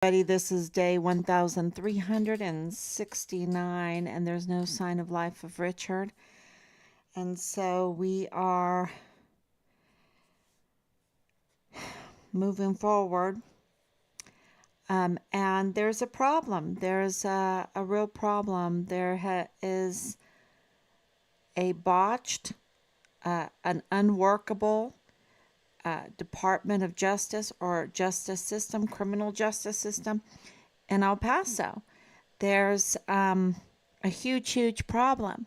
This is day 1369, and there's no sign of life of Richard. And so we are moving forward. And there's a problem. There's a real problem. Is a botched, an unworkable Department of Justice or justice system, criminal justice system in El Paso. There's a huge, huge problem.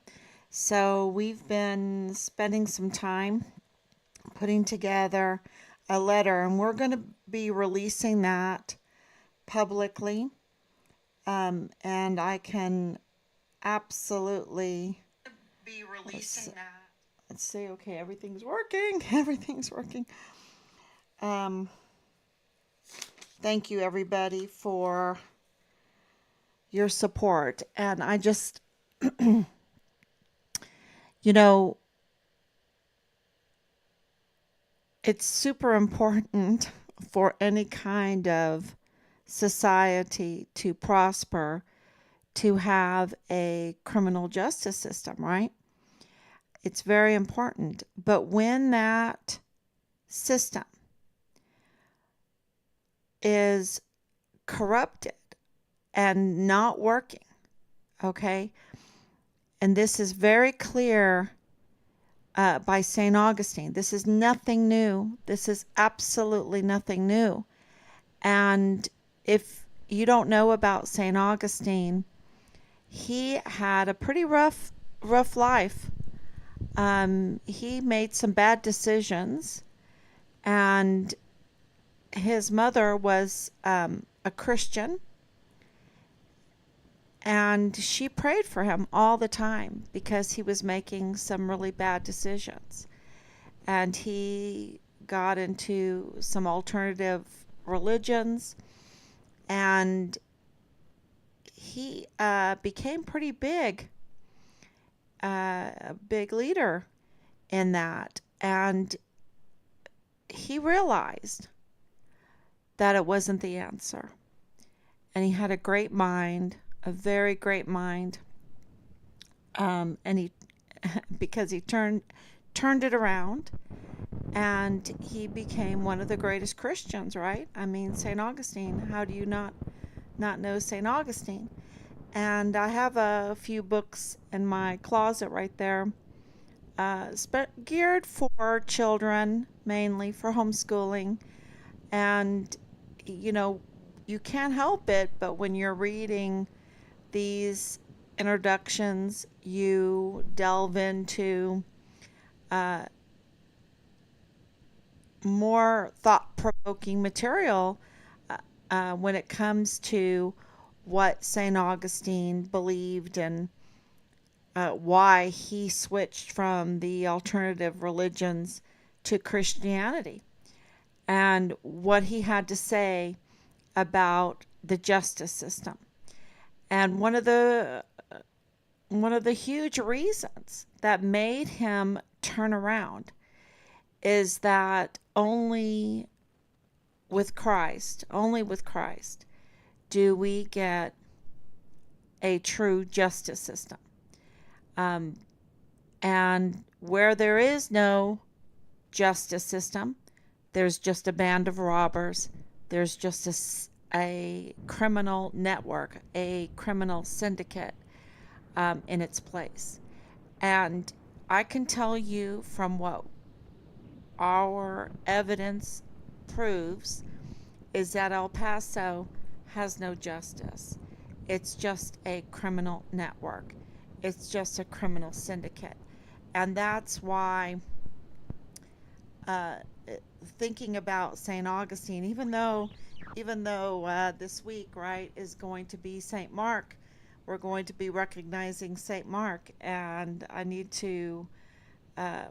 So we've been spending some time putting together a letter, and we're going to be releasing that publicly. And I can absolutely be releasing that. Let's see. Okay, everything's working. Everything's working. Um, Thank you, everybody, for your support. And I just, you know, it's super important for any kind of society to prosper to have a criminal justice system, right? It's very important. But when that system is corrupted and not working, okay, and this is very clear by St. Augustine. This is nothing new. This is absolutely nothing new. And if you don't know about St. Augustine, he had a pretty rough life. He made some bad decisions, and his mother was a Christian, and she prayed for him all the time because he was making some really bad decisions. And he got into some alternative religions, and he became pretty big, a big leader in that. And he realized that it wasn't the answer. And he had a great mind, a very great mind. And he, because he turned it around, and he became one of the greatest Christians, right? I mean, St. Augustine, how do you not know St. Augustine? And I have a few books in my closet right there, geared for children, mainly for homeschooling. And, you know, you can't help it, but when you're reading these introductions, you delve into uh, more thought-provoking material when it comes to what St. Augustine believed, and why he switched from the alternative religions to Christianity, and what he had to say about the justice system. And one of the huge reasons that made him turn around is that only with Christ do we get a true justice system. Um, and where there is no justice system, there's just a band of robbers. There's just a criminal network, a criminal syndicate in its place. And I can tell you from what our evidence proves is that El Paso has no justice. It's just a criminal network. It's just a criminal syndicate. And that's why uh, thinking about St. Augustine, even though this week, right, is going to be St. Mark, we're going to be recognizing St. Mark, and I need to uh,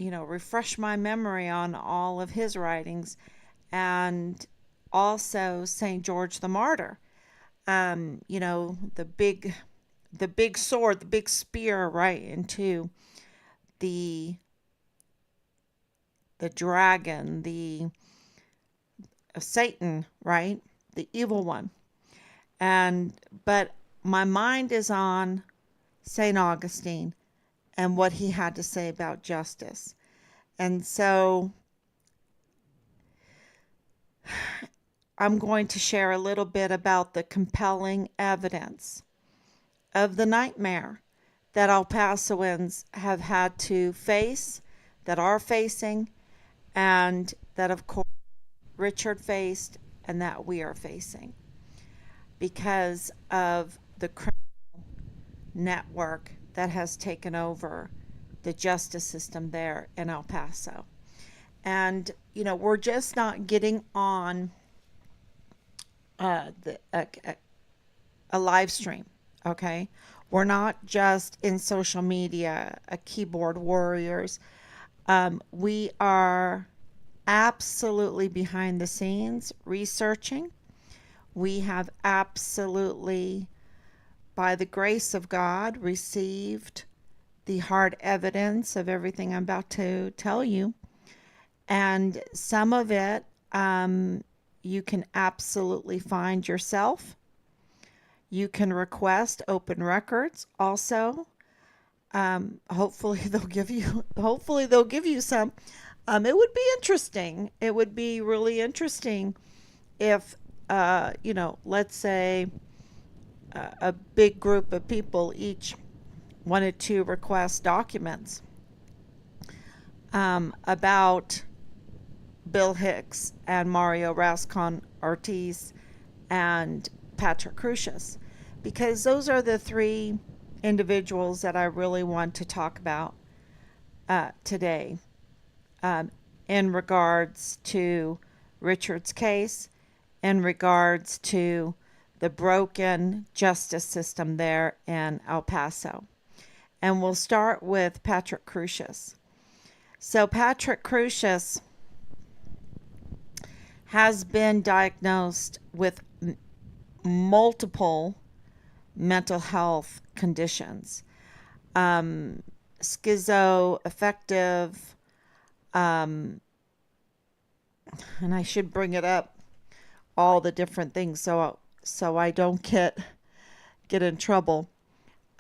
refresh my memory on all of his writings, and also St. George the Martyr. The big sword, the big spear right into the dragon, Satan, right? The evil one. And but my mind is on St. Augustine and what he had to say about justice. And so I'm going to share a little bit about the compelling evidence of the nightmare that El Pasoans have had to face, that are facing, and that, of course, Richard faced and that we are facing because of the criminal network that has taken over the justice system there in El Paso. And, we're just not getting on the, a live stream, okay? We're not just in social media, a keyboard warriors. We are absolutely behind the scenes researching. We have absolutely, by the grace of God, received the hard evidence of everything I'm about to tell you. And some of it you can absolutely find yourself. You can request open records also. Hopefully they'll give you some. It would be interesting. It would be really interesting if let's say a big group of people each wanted to request documents about Bill Hicks and Mario Rascon Ortiz and Patrick Crucius, because those are the three individuals that I really want to talk about today in regards to Richard's case, in regards to the broken justice system there in El Paso. And we'll start with Patrick Crucius. So Patrick Crucius has been diagnosed with multiple mental health conditions, schizoaffective, and I should bring it up, all the different things so I don't get in trouble.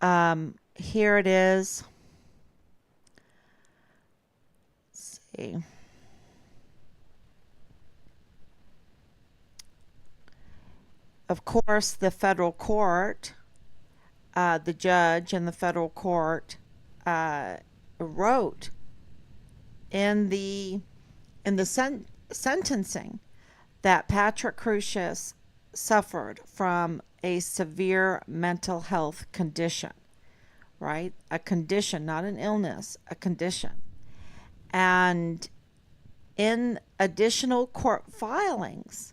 Here it is. Let's see. Of course, the federal court, the judge in the federal court wrote in the sentencing that Patrick Crucius suffered from a severe mental health condition, right? A condition, not an illness, a condition. And in additional court filings,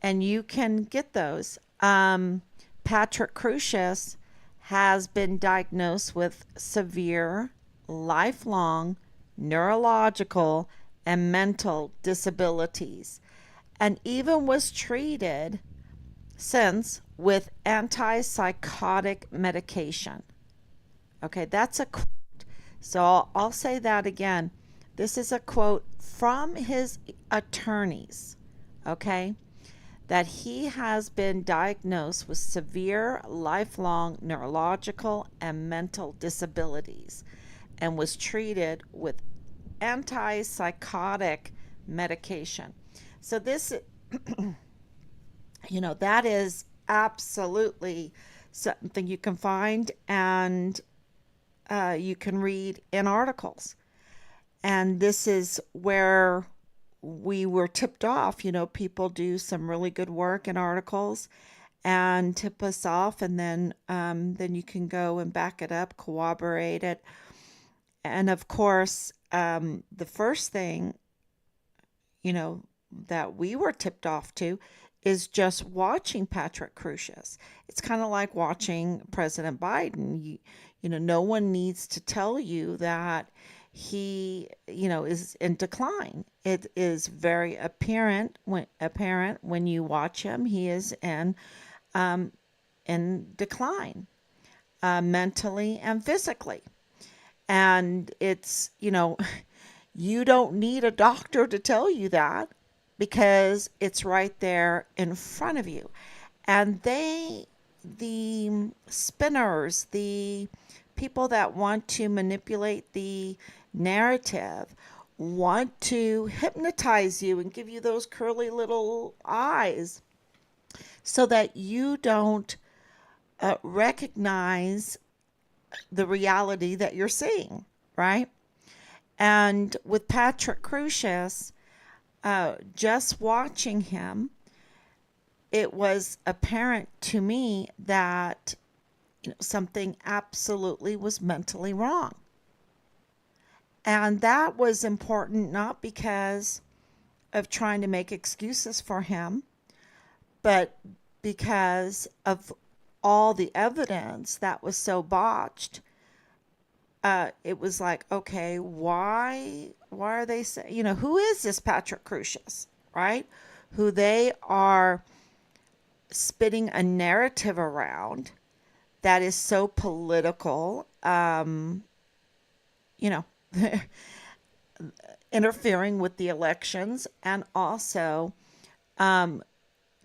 and you can get those, Patrick Crucius has been diagnosed with severe, lifelong neurological and mental disabilities, and even was treated since with antipsychotic medication. Okay, that's a quote. So I'll say that again. This is a quote from his attorneys, okay, that he has been diagnosed with severe, lifelong neurological and mental disabilities and was treated with antipsychotic medication. So this, that is absolutely something you can find and you can read in articles. And this is where we were tipped off. People do some really good work in articles and tip us off, and then you can go and back it up, corroborate it. And of course, the first thing, that we were tipped off to is just watching Patrick Crucius. It's kind of like watching President Biden. No one needs to tell you that he, is in decline. It is very apparent when you watch him. He is in decline, mentally and physically. And it's, you don't need a doctor to tell you that. because it's right there in front of you. And the spinners, the people that want to manipulate the narrative, want to hypnotize you and give you those curly little eyes so that you don't recognize the reality that you're seeing, right? And with Patrick Crusius, just watching him, it was apparent to me that something absolutely was mentally wrong. And that was important not because of trying to make excuses for him, but because of all the evidence that was so botched. It was like, okay, why are they saying, who is this Patrick Crusius, right? Who they are spitting a narrative around that is so political, you know, interfering with the elections, and also um,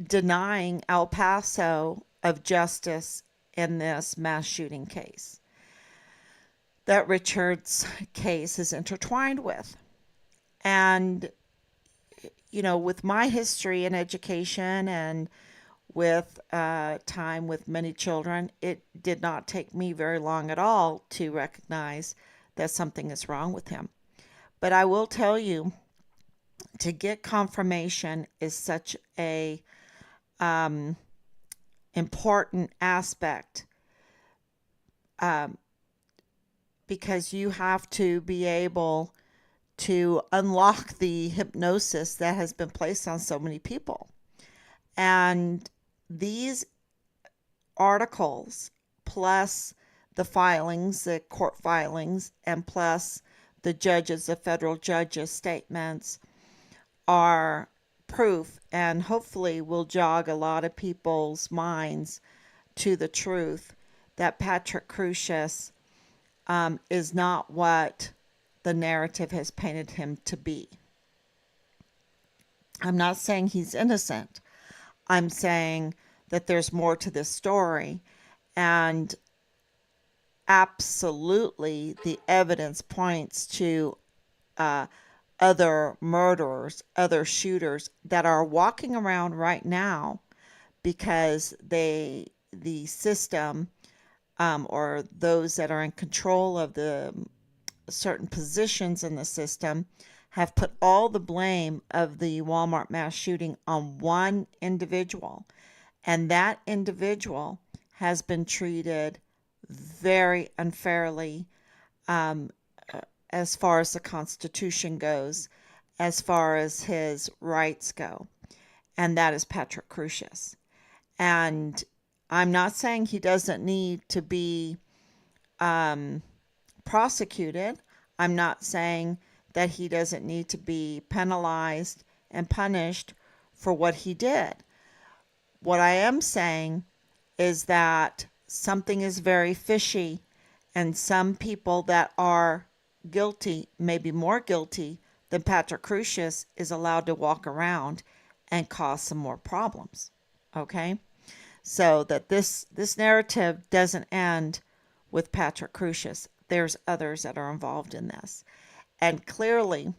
denying El Paso of justice in this mass shooting case that Richard's case is intertwined with. And, with my history in education and with time with many children, it did not take me very long at all to recognize that something is wrong with him. But I will tell you, to get confirmation is such a um, important aspect, um, because you have to be able to unlock the hypnosis that has been placed on so many people. And these articles, plus the filings, the court filings, and plus the federal judges' statements, are proof and hopefully will jog a lot of people's minds to the truth that Patrick Crusius is not what the narrative has painted him to be. I'm not saying he's innocent. I'm saying that there's more to this story, and absolutely the evidence points to uh, other murderers, other shooters that are walking around right now because the system, or those that are in control of the certain positions in the system, have put all the blame of the Walmart mass shooting on one individual. And that individual has been treated very unfairly, um, as far as the Constitution goes, as far as his rights go. And that is Patrick Crusius. And I'm not saying he doesn't need to be um, prosecuted. I'm not saying that he doesn't need to be penalized and punished for what he did. What I am saying is that something is very fishy, and some people that are guilty, maybe more guilty than Patrick Crusius, is allowed to walk around and cause some more problems. Okay? So that this narrative doesn't end with Patrick Crusius. There's others that are involved in this. And clearly,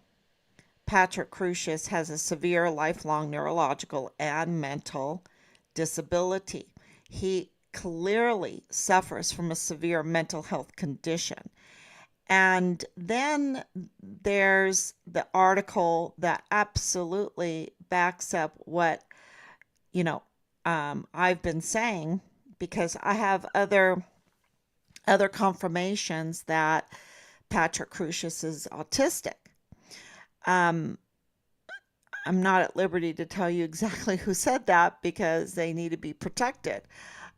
Patrick Crusius has a severe lifelong neurological and mental disability. He clearly suffers from a severe mental health condition. And then there's the article that absolutely backs up what, I've been saying, because I have other confirmations that Patrick Crusius is autistic. Um, I'm not at liberty to tell you exactly who said that because they need to be protected.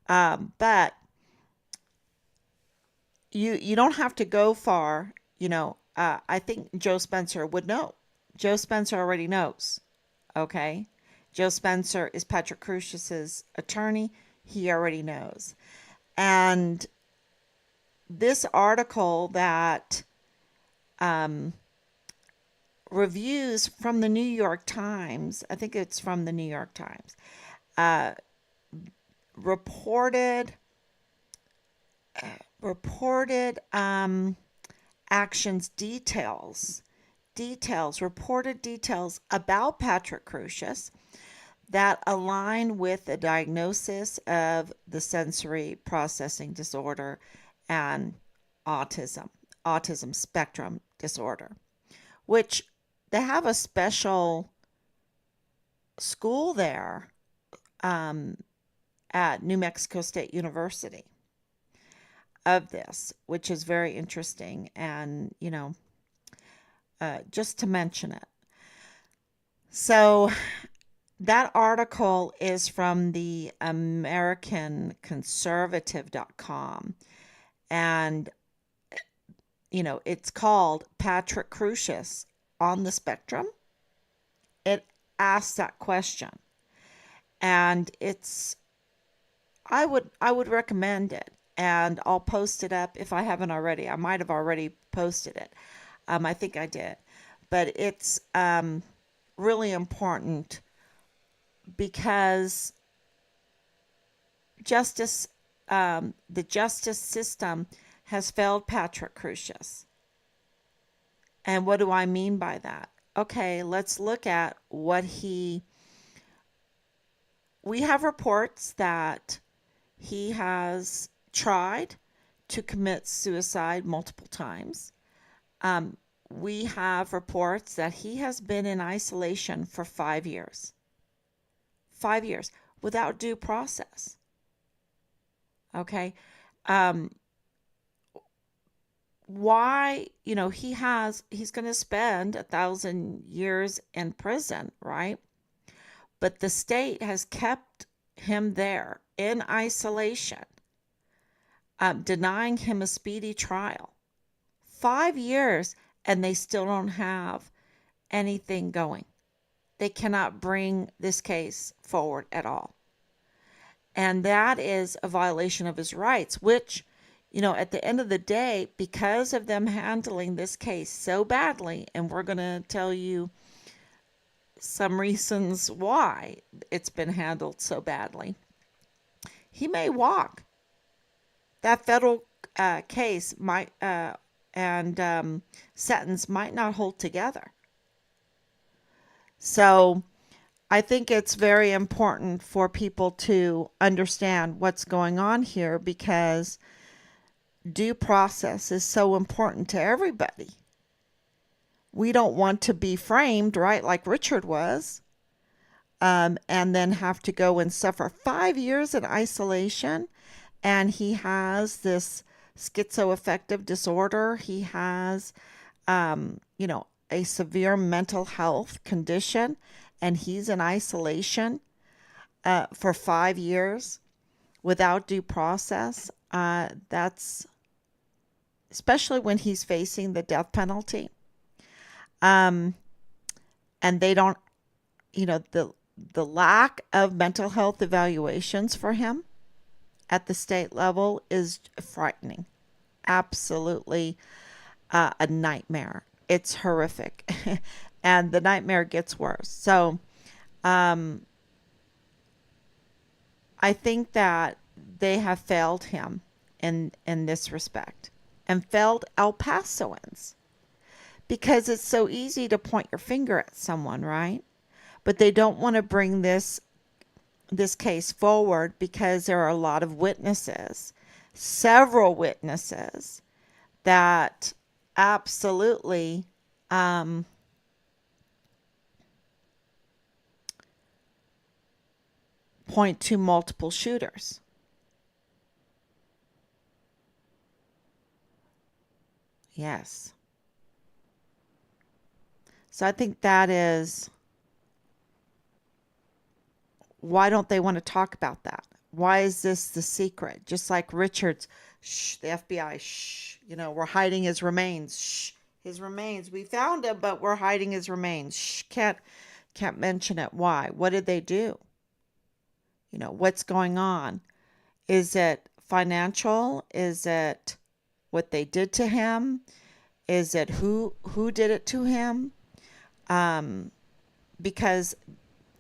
But you don't have to go far. I think Joe Spencer would know. Joe Spencer already knows. Okay, Joe Spencer is Patrick Crusius's attorney. He already knows. And this article that reviews from the New York Times, I think it's from the New York Times, uh, reported reported actions reported details about Patrick Crusius that align with the diagnosis of the sensory processing disorder and autism spectrum disorder, which they have a special school there um, at New Mexico State University of this, which is very interesting. And, just to mention it. So that article is from the AmericanConservative.com. And, it's called Patrick Crusius on the Spectrum. It asks that question. And I would recommend it. And I'll post it up if I haven't already. I might have already posted it. I think I did. But it's really important because the justice system has failed Patrick Crusius. And what do I mean by that? Okay, let's look at we have reports that he has tried to commit suicide multiple times. We have reports that he has been in isolation for 5 years. 5 years without due process. Okay. Why, he's going to spend 1,000 years in prison, right? But the state has kept him there in isolation, denying him a speedy trial. 5 years, and they still don't have anything going. They cannot bring this case forward at all. And that is a violation of his rights, which, at the end of the day, because of them handling this case so badly, and we're going to tell you some reasons why it's been handled so badly, he may walk. That federal case might and sentence might not hold together. So I think it's very important for people to understand what's going on here, because due process is so important to everybody. We don't want to be framed, right, like Richard was, and then have to go and suffer 5 years in isolation. And he has this schizoaffective disorder. He has, a severe mental health condition, and he's in isolation for 5 years without due process. That's especially when he's facing the death penalty. And they don't, the lack of mental health evaluations for him at the state level is frightening. Absolutely a nightmare. It's horrific. And the nightmare gets worse. So I think that they have failed him in this respect, and failed El Pasoans, because it's so easy to point your finger at someone, right? But they don't want to bring this case forward because there are a lot of witnesses, several witnesses, that absolutely point to multiple shooters. Yes. So I think that is, why don't they want to talk about that? Why is this the secret? Just like Richard's, shh, the FBI, shh, we're hiding his remains. Shh, his remains. We found him, but we're hiding his remains. Shh, can't mention it. Why? What did they do? What's going on? Is it financial? Is it what they did to him? Is it who did it to him? um, because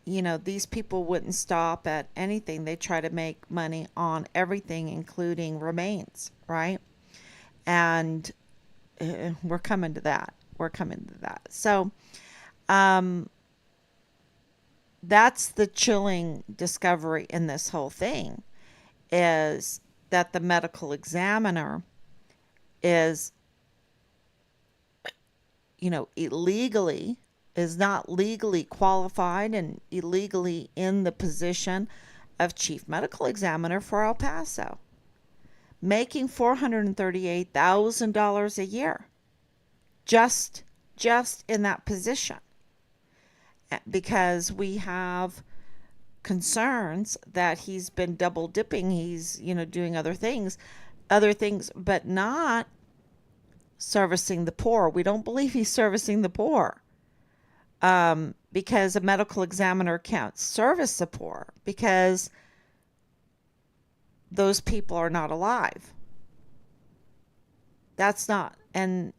these people wouldn't stop at anything. They try to make money on everything, including remains, right? And we're coming to that. We're coming to that. So um, that's the chilling discovery in this whole thing, is that the medical examiner is, illegally, is not legally qualified and illegally in the position of chief medical examiner for El Paso, making $438,000 a year just in that position, because we have concerns that he's been double dipping. He's, doing other things, but not servicing the poor. We don't believe he's servicing the poor, because a medical examiner can't service the poor because those people are not alive. That's not, and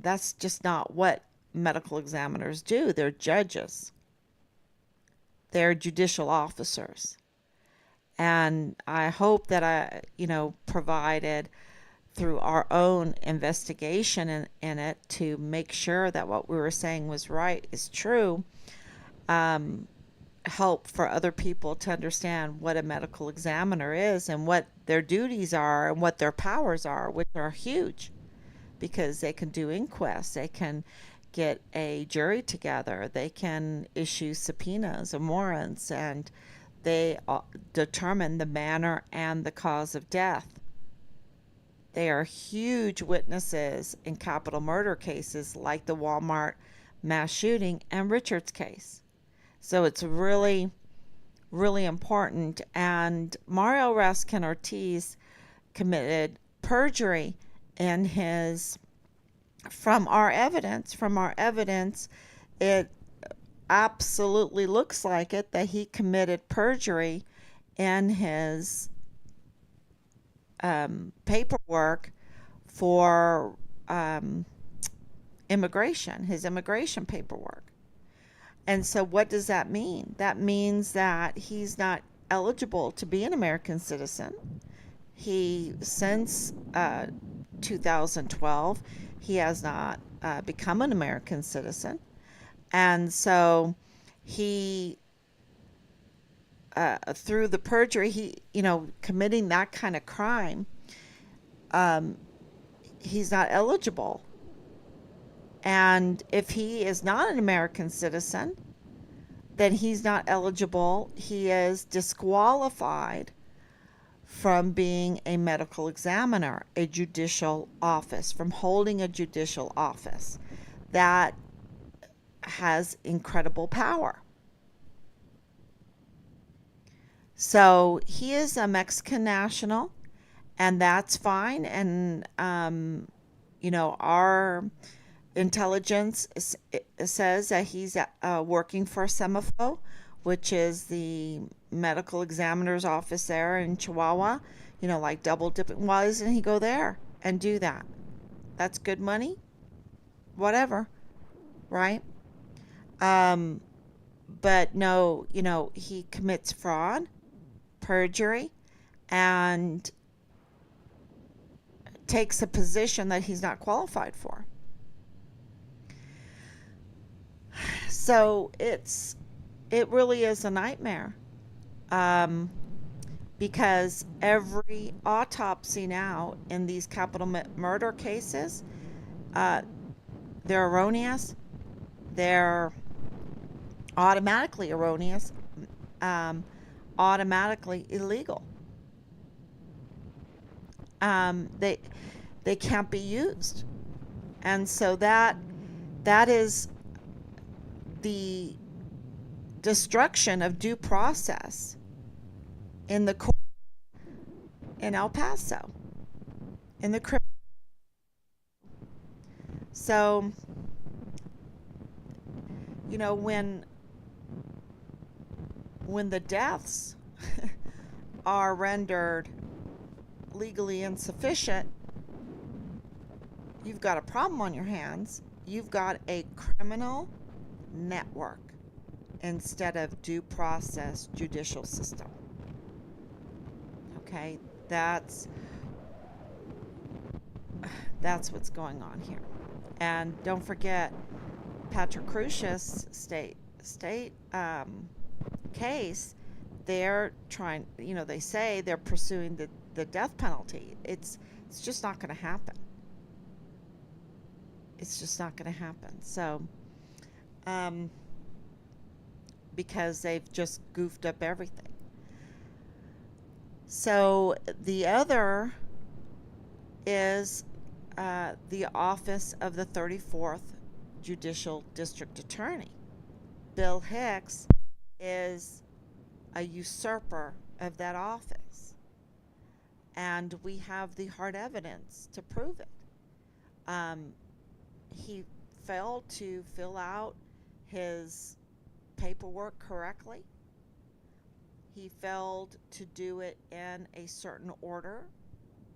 that's just not what medical examiners do. They're judges. They're judicial officers. And I hope that I, provided through our own investigation in it to make sure that what we were saying was right, is true. Um, Help for other people to understand what a medical examiner is and what their duties are and what their powers are, which are huge, because they can do inquests, they can get a jury together, they can issue subpoenas and warrants, and they determine the manner and the cause of death. They are huge witnesses in capital murder cases like the Walmart mass shooting and Richard's case. So it's really, really important. And Mario Raskin Ortiz committed perjury in his, from our evidence, it absolutely looks like it, that he committed perjury in his paperwork for immigration, his immigration paperwork. And so what does that mean? That means that he's not eligible to be an American citizen. He, since 2012, he has not become an American citizen. And so he, through the perjury, he, committing that kind of crime, he's not eligible. And if he is not an American citizen, then he's not eligible. He is disqualified from being a medical examiner, a judicial office, from holding a judicial office that has incredible power. So he is a Mexican national, and that's fine. And, our intelligence says that he's working for SEMAFO, which is the medical examiner's office there in Chihuahua, like double dipping. Why doesn't he go there and do that? That's good money, whatever, right? But no, he commits fraud, perjury, and takes a position that he's not qualified for. So it really is a nightmare, because every autopsy now in these capital murder cases, they're erroneous. They're automatically erroneous, automatically illegal. They can't be used, and so that is the destruction of due process in the court in El Paso, in the criminal. So, when the deaths are rendered legally insufficient, you've got a problem on your hands. You've got a criminal network instead of due process judicial system. Okay, that's what's going on here. And don't forget, Patrick Crucius state case. They're trying. They say they're pursuing the death penalty. It's just not going to happen. It's just not going to happen. So, because they've just goofed up everything. So the other is the office of the 34th Judicial District Attorney. Bill Hicks is a usurper of that office. And we have the hard evidence to prove it. He failed to fill out his paperwork correctly. He failed to do it in a certain order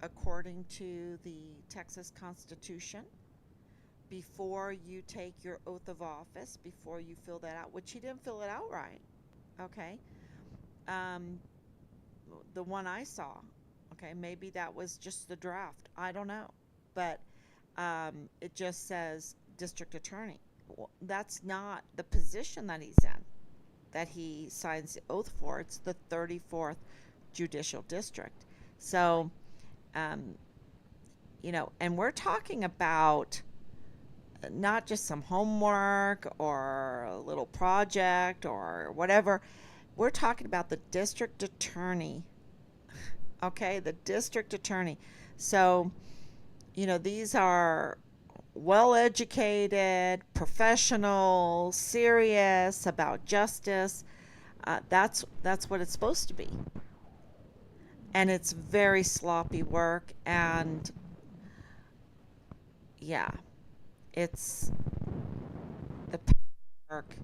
according to the Texas Constitution. Before you take your oath of office, before you fill that out, which he didn't fill it out right, okay? The one I saw, okay, maybe that was just the draft. I don't know. But it just says district attorney. Well, that's not the position that he's in, that he signs the oath for. It's the 34th Judicial District. So, and we're talking about not just some homework or a little project or whatever. We're talking about the district attorney. Okay, the district attorney. So, these are well-educated, professional, serious about justice. That's what it's supposed to be. And it's very sloppy work, and yeah, it's the work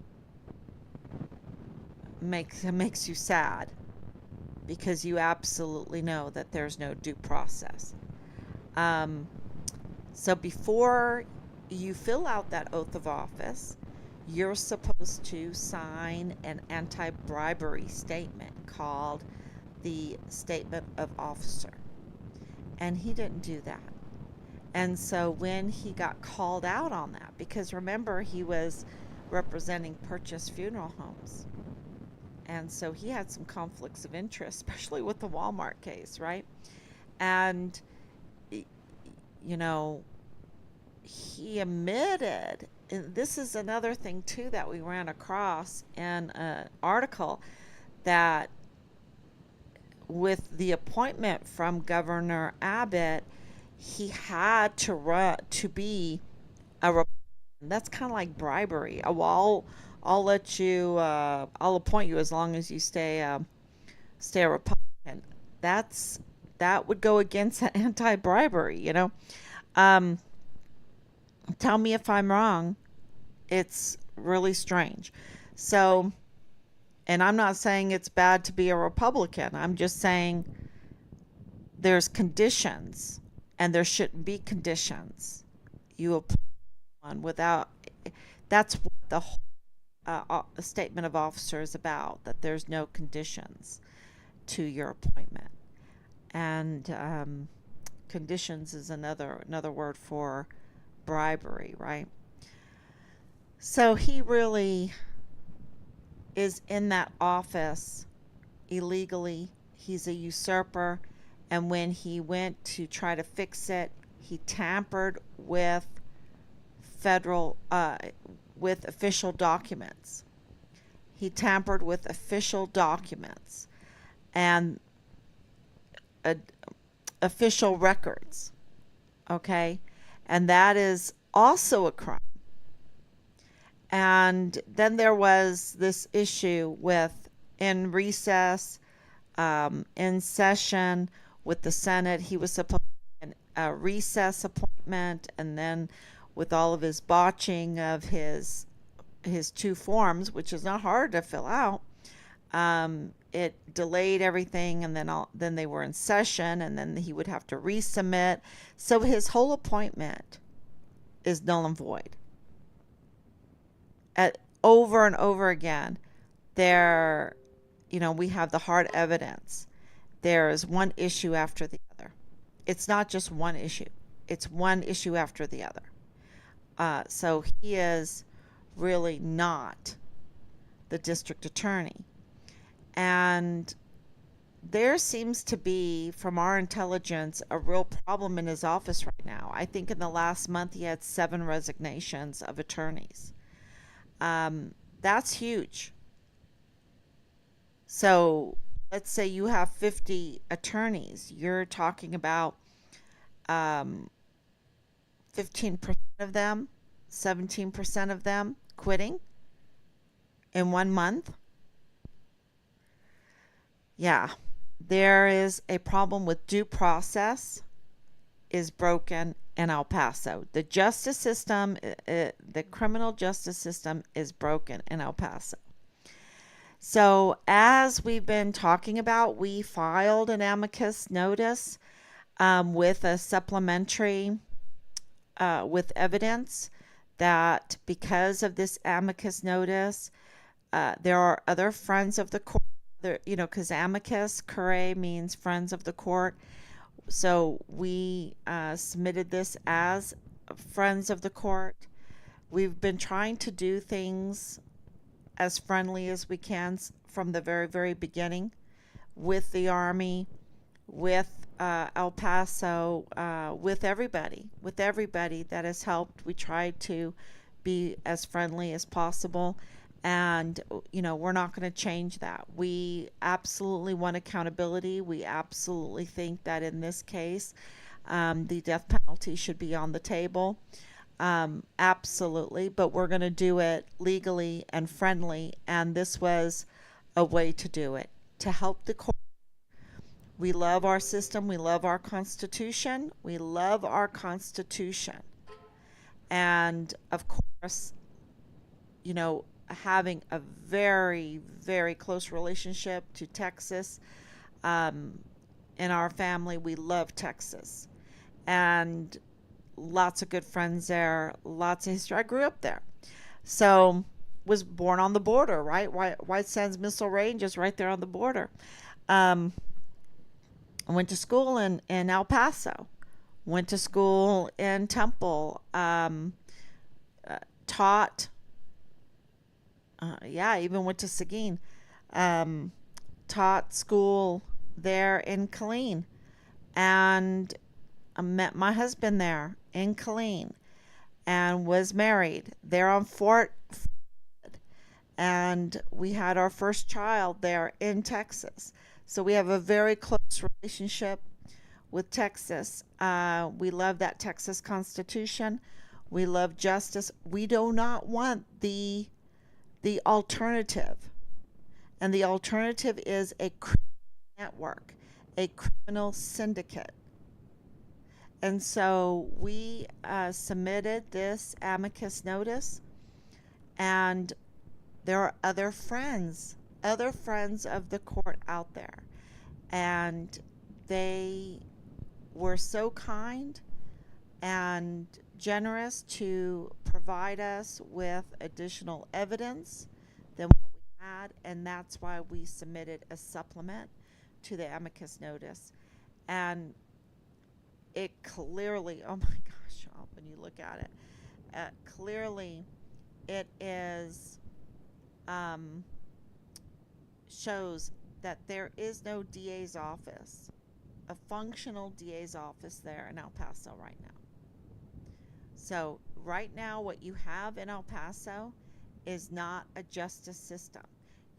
makes you sad, because you absolutely know that there's no due process. So before you fill out that oath of office, you're supposed to sign an anti-bribery statement called the Statement of Officer. And he didn't do that. And so when he got called out on that, because remember, he was representing Purchase Funeral Homes. And so he had some conflicts of interest, especially with the Walmart case, right? And, he admitted, and this is another thing too that we ran across in an article, that with the appointment from Governor Abbott, he had to be a Republican. That's kind of like bribery. Well, I'll let you. I'll appoint you as long as you stay a Republican. That would go against anti-bribery. Tell me if I'm wrong. It's really strange. So, and I'm not saying it's bad to be a Republican. I'm just saying there's conditions, and there shouldn't be conditions. You apply one without. That's what the whole statement of officer is about. That there's no conditions to your appointment, and conditions is another word for bribery, right? So he really is in that office illegally. He's a usurper, and when he went to try to fix it, he tampered with with official documents. He tampered with official documents and official records. Okay? And that is also a crime. And then there was this issue with in recess, in session with the Senate. He was supposed to get a recess appointment, and then with all of his botching of his two forms, which is not hard to fill out, it delayed everything, and then they were in session, and then he would have to resubmit. So his whole appointment is null and void. over and over again, there, we have the hard evidence. There is one issue after the other. It's not just one issue, it's one issue after the other. So he is really not the district attorney. And there seems to be, from our intelligence, a real problem in his office right now. I think in the last month he had 7 resignations of attorneys. That's huge. So let's say you have 50 attorneys. You're talking about um, 15% of them, 17% of them quitting in 1 month. Yeah, there is a problem with due process is broken in El Paso. The justice system, the criminal justice system is broken in El Paso. So, as we've been talking about, we filed an amicus notice with a supplementary, with evidence that because of this amicus notice, there are other friends of the court, because amicus curiae means friends of the court. So we submitted this as friends of the court. We've been trying to do things as friendly as we can from the very, very beginning with the Army, with El Paso, with everybody that has helped. We tried to be as friendly as possible. And, we're not going to change that. We absolutely want accountability. We absolutely think that in this case, the death penalty should be on the table. Absolutely. But we're going to do it legally and friendly. And this was a way to do it, to help the court. We love our system. We love our Constitution. We love our Constitution. And of course, having a very, very close relationship to Texas. In our family, we love Texas. And lots of good friends there, lots of history. I grew up there. So, was born on the border, right? White Sands Missile Range is right there on the border. Um, I went to school in El Paso, went to school in Temple, taught, I even went to Seguin, um, taught school there in Killeen, and I met my husband there in Killeen and was married there on Fort, and we had our first child there in Texas. So we have a very close relationship with Texas. We love that Texas Constitution. We love justice. We do not want the alternative. And the alternative is a criminal network, a criminal syndicate. And so we submitted this amicus notice, and there are other friends of the court out there. And they were so kind and generous to provide us with additional evidence than what we had, and that's why we submitted a supplement to the amicus notice. And it clearly, oh my gosh, when you look at it, clearly it is shows that there is no DA's office, a functional DA's office there in El Paso right now. So right now what you have in El Paso is not a justice system.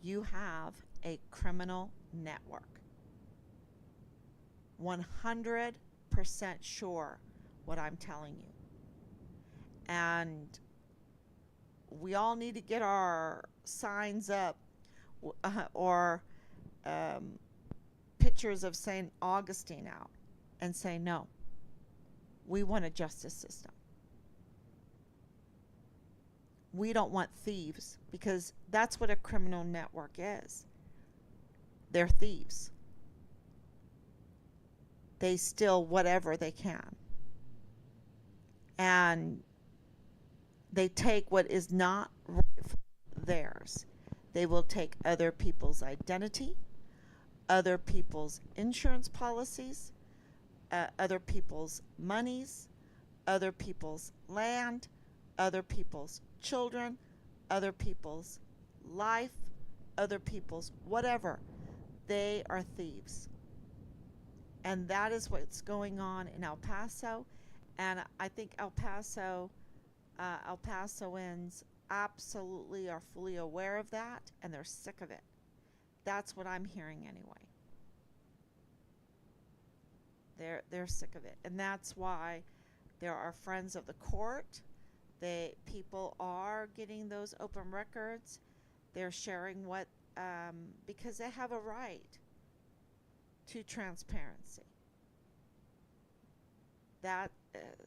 You have a criminal network. 100% sure what I'm telling you. And we all need to get our signs up, or pictures of St. Augustine out and say, no, we want a justice system. We don't want thieves, because that's what a criminal network is. They're thieves. They steal whatever they can. And they take what is not rightfully theirs. They will take other people's identity, other people's insurance policies, other people's monies, other people's land, other people's children, other people's life, other people's whatever. They are thieves. And that is what's going on in El Paso. And I think El Pasoans absolutely are fully aware of that, and they're sick of it. That's what I'm hearing anyway. They're sick of it, and that's why there are friends of the court. People are getting those open records. They're sharing what because they have a right to transparency. That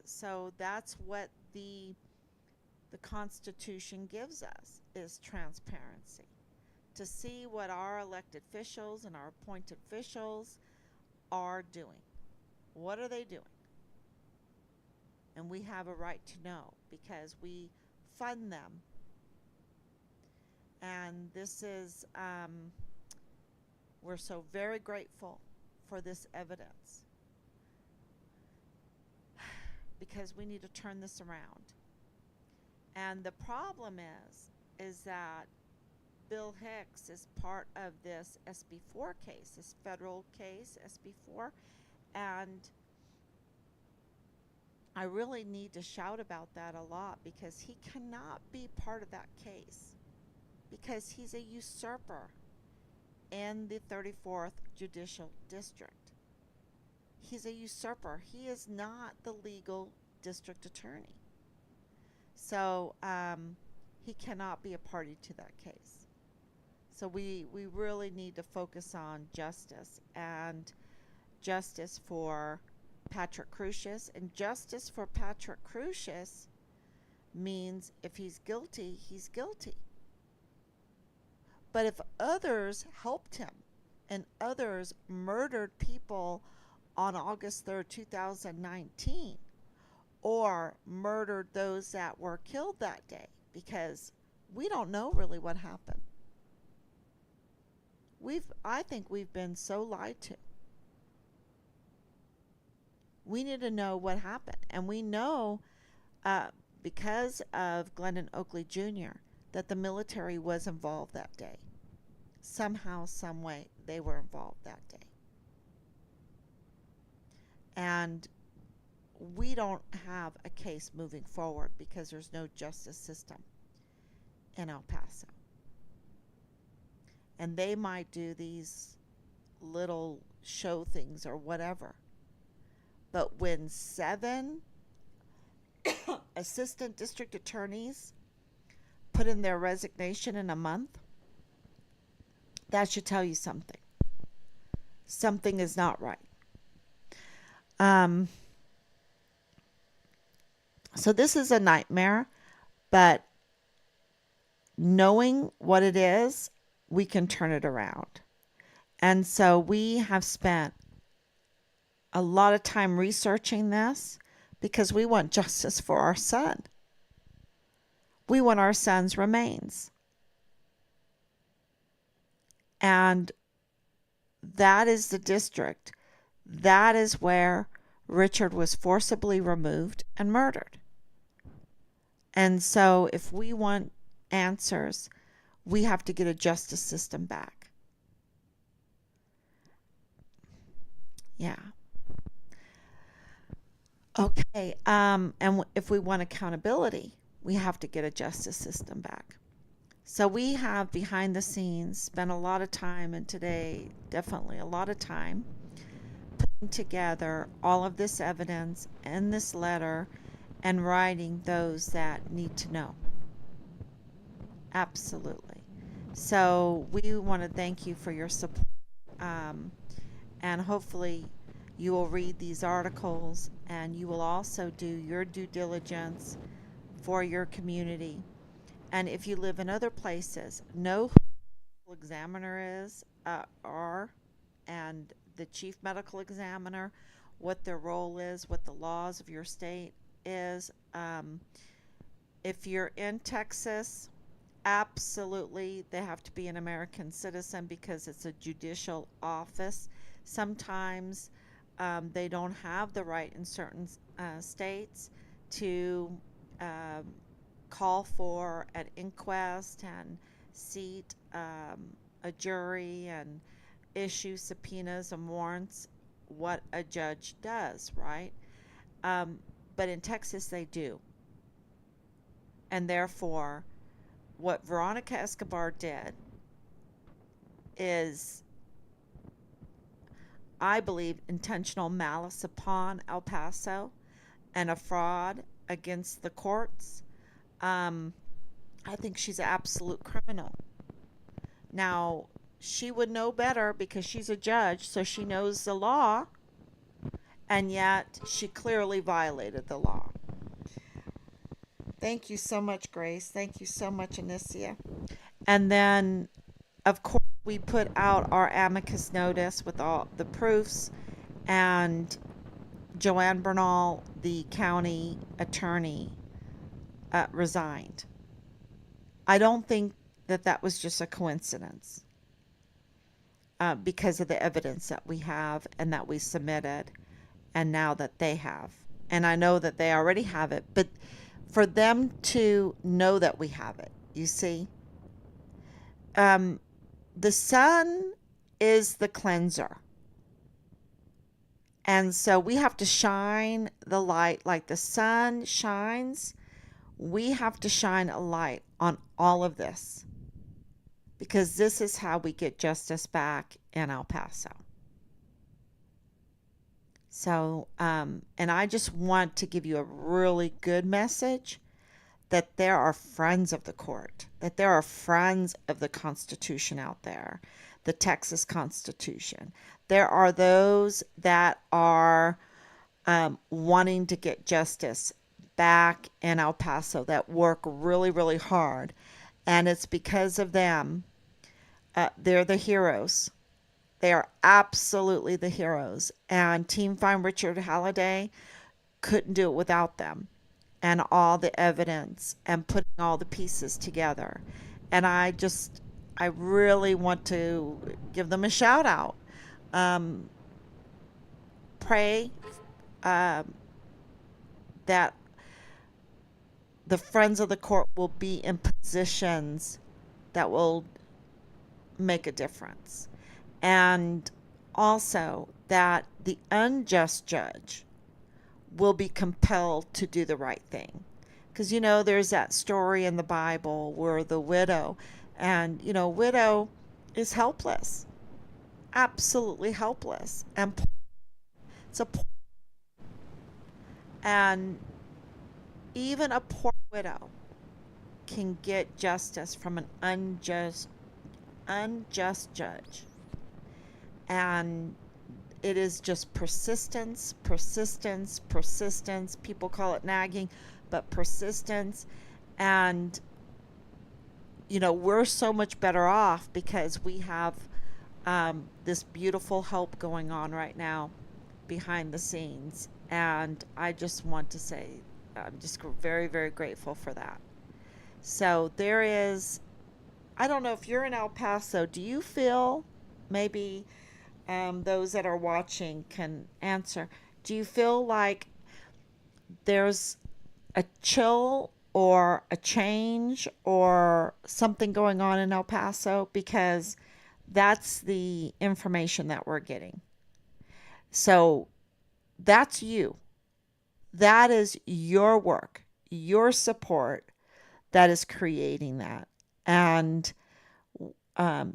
so that's what the Constitution gives us, is transparency, to see what our elected officials and our appointed officials are doing. What are they doing? And we have a right to know because we fund them. And this is, we're so very grateful for this evidence because we need to turn this around. And the problem is that Bill Hicks is part of this SB4 case, this federal case, SB4, and I really need to shout about that a lot because he cannot be part of that case because he's a usurper in the 34th Judicial District. He's a usurper. He is not the legal district attorney. So he cannot be a party to that case. So we really need to focus on justice, and justice for Patrick Crusius. And justice for Patrick Crusius means if he's guilty, he's guilty. But if others helped him and others murdered people on August 3rd, 2019, or murdered those that were killed that day, because we don't know really what happened. I think we've been so lied to. We need to know what happened. And we know, because of Glendon Oakley Jr., that the military was involved that day. Somehow, some way, they were involved that day. And we don't have a case moving forward because there's no justice system in El Paso. And they might do these little show things or whatever. But when 7 assistant district attorneys put in their resignation in a month, that should tell you something. Something is not right. So this is a nightmare, but knowing what it is, we can turn it around. And so we have spent a lot of time researching this because we want justice for our son. We want our son's remains. And that is the district. That is where Richard was forcibly removed and murdered. And so if we want answers, we have to get a justice system back. Yeah. Okay. And if we want accountability, we have to get a justice system back. So we have behind the scenes spent a lot of time, and today definitely a lot of time, putting together all of this evidence and this letter and writing those that need to know. Absolutely. So we want to thank you for your support, and hopefully you will read these articles and you will also do your due diligence for your community. And if you live in other places, know who the examiner is, and the chief medical examiner, what their role is, what the laws of your state is. If you're in Texas, Absolutely, they have to be an American citizen because it's a judicial office. Sometimes they don't have the right in certain states to um, call for an inquest and seat a jury and issue subpoenas and warrants, what a judge does, right? Um, but in Texas, they do. And therefore, what Veronica Escobar did is, I believe, intentional malice upon El Paso and a fraud against the courts. Um, I think she's an absolute criminal. Now, she would know better because she's a judge, so she knows the law, and yet she clearly violated the law. Thank you so much, Grace. Thank you so much, Anicia. And then, of course, we put out our amicus notice with all the proofs, and Joanne Bernal, the county attorney, resigned. I don't think that that was just a coincidence, because of the evidence that we have and that we submitted, and now that they have. And I know that they already have it, but for them to know that we have it, you see, um, the sun is the cleanser. And so we have to shine the light like the sun shines. We have to shine a light on all of this because this is how we get justice back in El Paso. So, and I just want to give you a really good message that there are friends of the court, that there are friends of the Constitution out there, the Texas Constitution. There are those that are wanting to get justice back in El Paso that work really, really hard. And it's because of them. They're the heroes. They are absolutely the heroes. And Team Find Richard Halliday couldn't do it without them and all the evidence and putting all the pieces together. And I really want to give them a shout out. Um, Pray um, that the friends of the court will be in positions that will make a difference. And also that the unjust judge will be compelled to do the right thing. Because, there's that story in the Bible where the widow, and, widow is helpless, absolutely helpless. And it's a, and even a poor widow can get justice from an unjust judge. And it is just persistence, persistence, persistence. People call it nagging, but persistence. And, we're so much better off because we have this beautiful help going on right now behind the scenes. And I just want to say, I'm just very, very grateful for that. So there is, I don't know if you're in El Paso, do you feel, maybe those that are watching can answer, do you feel like there's a chill or a change or something going on in El Paso? Because that's the information that we're getting. So that's you. That is your work, your support that is creating that. And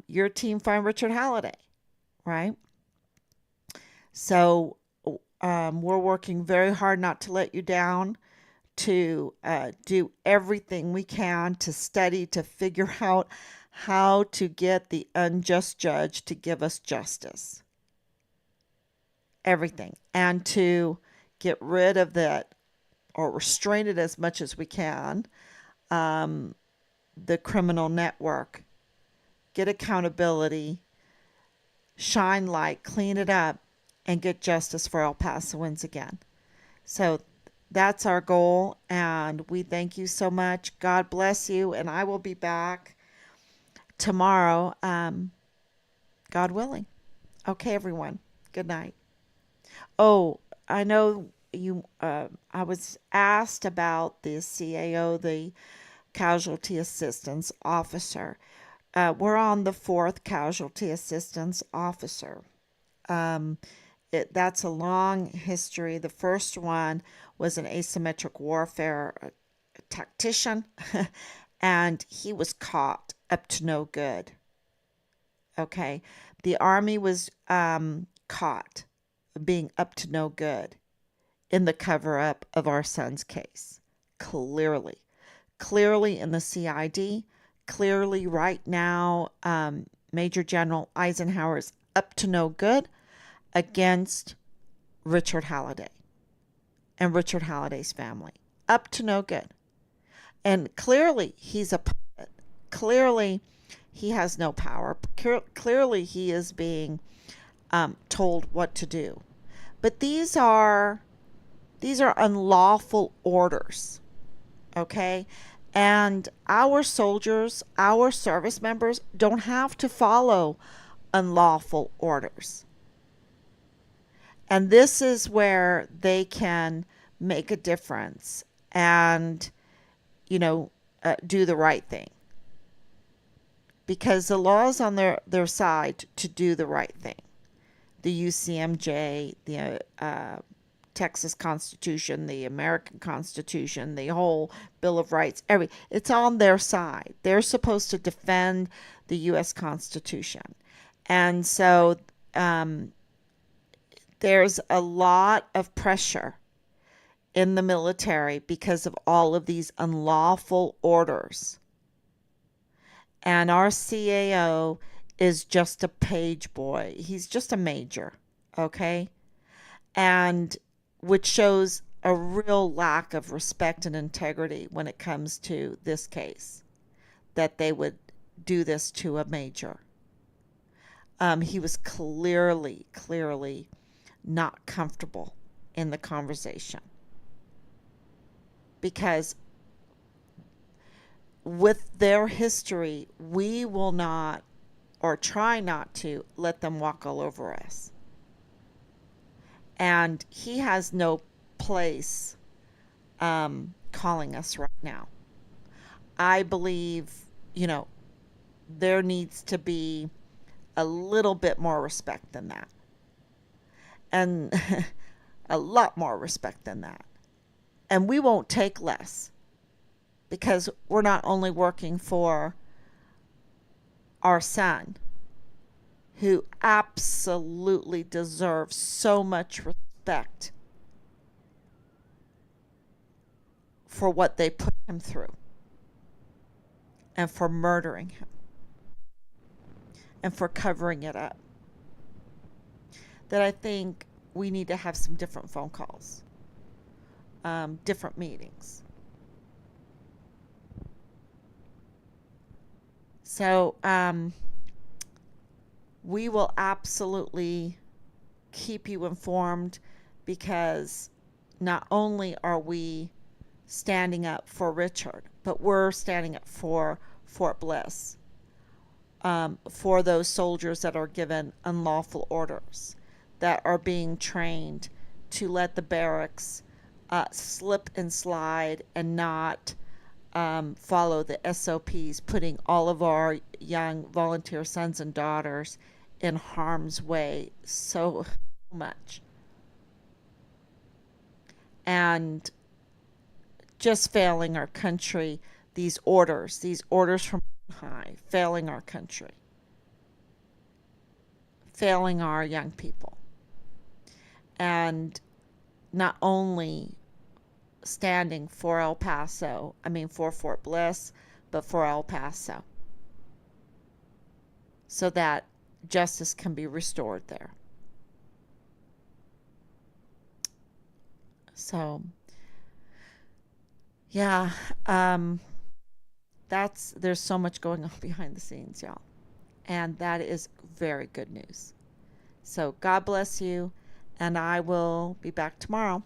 your team Find Richard Halliday, right? So we're working very hard not to let you down, to do everything we can to study, to figure out how to get the unjust judge to give us justice. Everything. And to get rid of that or restrain it as much as we can, the criminal network, get accountability, shine light, clean it up, and get justice for El Pasoans again. So That's our goal, and we thank you so much. God bless you, and I will be back tomorrow, God willing. Okay, everyone. Good night. Oh, I know you. I was asked about the CAO, the Casualty Assistance Officer. We're on the fourth Casualty Assistance Officer. Um, that's a long history. The first one was an asymmetric warfare tactician, and he was caught up to no good. Okay. The Army was caught being up to no good in the cover up of our son's case. Clearly. Clearly in the CID. Clearly, right now, Major General Eisenhower is up to no good against Richard Halliday and Richard Halliday's family. Up to no good. And clearly, he's a puppet. Clearly, he has no power. Clearly, he is being told what to do. But these are unlawful orders, okay? And our soldiers, our service members don't have to follow unlawful orders. And this is where they can make a difference and, do the right thing. Because the law is on their side to do the right thing. The UCMJ, the Texas Constitution, the American Constitution, the whole Bill of Rights, it's on their side. They're supposed to defend the U.S. Constitution. And so there's a lot of pressure in the military because of all of these unlawful orders. And our CAO is just a page boy. He's just a major, okay? And which shows a real lack of respect and integrity when it comes to this case, that they would do this to a major. He was clearly not comfortable in the conversation because with their history, we will not or try not to let them walk all over us. And he has no place calling us right now. I believe, there needs to be a little bit more respect than that. And a lot more respect than that. And we won't take less because we're not only working for our son, who absolutely deserves so much respect for what they put him through and for murdering him and for covering it up, that I think we need to have some different phone calls, different meetings. So we will absolutely keep you informed because not only are we standing up for Richard, but we're standing up for Fort Bliss, for those soldiers that are given unlawful orders, that are being trained to let the barracks slip and slide and not follow the SOPs, putting all of our young volunteer sons and daughters in harm's way so much. And just failing our country, these orders from high, failing our country, failing our young people. And not only standing for for Fort Bliss, but for El Paso, so that justice can be restored there. So, yeah, there's so much going on behind the scenes, y'all. And that is very good news. So God bless you, and I will be back tomorrow.